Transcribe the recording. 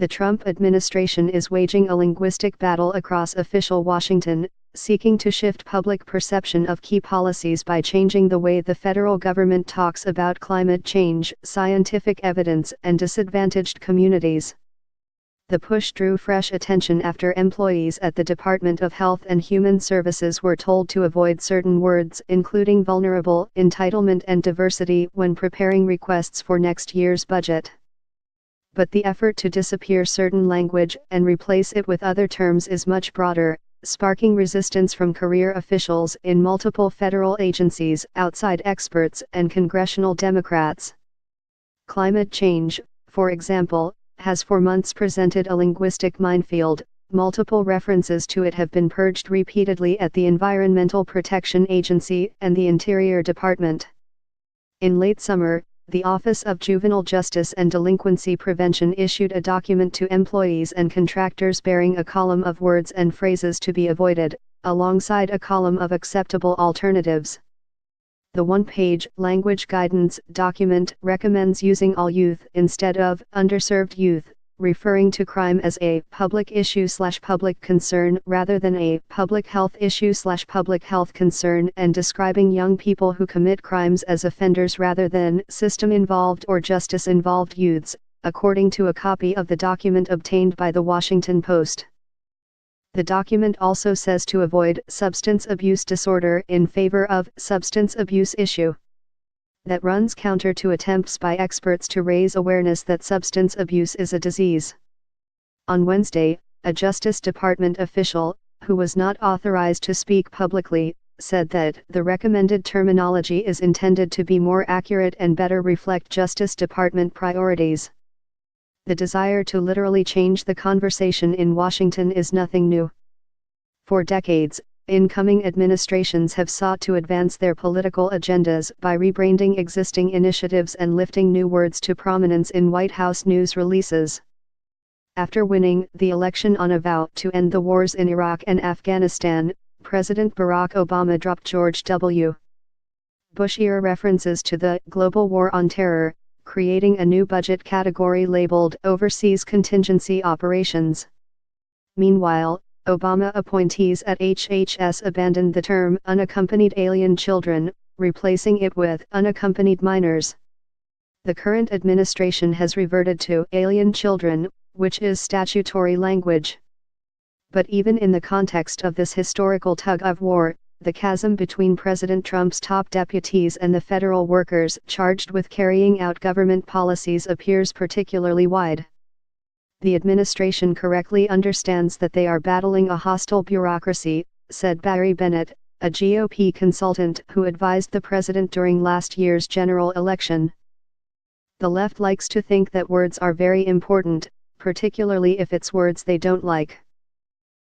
The Trump administration is waging a linguistic battle across official Washington, seeking to shift public perception of key policies by changing the way the federal government talks about climate change, scientific evidence, and disadvantaged communities. The push drew fresh attention after employees at the Department of Health and Human Services were told to avoid certain words, including vulnerable, entitlement, and diversity, when preparing requests for next year's budget. But the effort to disappear certain language and replace it with other terms is much broader, sparking resistance from career officials in multiple federal agencies, outside experts, and congressional Democrats. Climate change, for example, has for months presented a linguistic minefield. Multiple references to it have been purged repeatedly at the Environmental Protection Agency and the Interior Department. In late summer, the Office of Juvenile Justice and Delinquency Prevention issued a document to employees and contractors bearing a column of words and phrases to be avoided, alongside a column of acceptable alternatives. The one-page language guidance document recommends using all youth instead of underserved youth, referring to crime as a public issue/public concern rather than a public health issue/public health concern, and describing young people who commit crimes as offenders rather than system-involved or justice-involved youths, according to a copy of the document obtained by the Washington Post. The document also says to avoid substance abuse disorder in favor of substance abuse issue. That runs counter to attempts by experts to raise awareness that substance abuse is a disease. On Wednesday, a Justice Department official, who was not authorized to speak publicly, said that the recommended terminology is intended to be more accurate and better reflect Justice Department priorities. The desire to literally change the conversation in Washington is nothing new. For decades, incoming administrations have sought to advance their political agendas by rebranding existing initiatives and lifting new words to prominence in White House news releases. After winning the election on a vow to end the wars in Iraq and Afghanistan, President Barack Obama dropped George W. Bush-era references to the global war on terror, creating a new budget category labeled Overseas Contingency Operations. Meanwhile, Obama appointees at HHS abandoned the term unaccompanied alien children, replacing it with unaccompanied minors. The current administration has reverted to alien children, which is statutory language. But even in the context of this historical tug-of-war, the chasm between President Trump's top deputies and the federal workers charged with carrying out government policies appears particularly wide. The administration correctly understands that they are battling a hostile bureaucracy, said Barry Bennett, a GOP consultant who advised the president during last year's general election. The left likes to think that words are very important, particularly if it's words they don't like.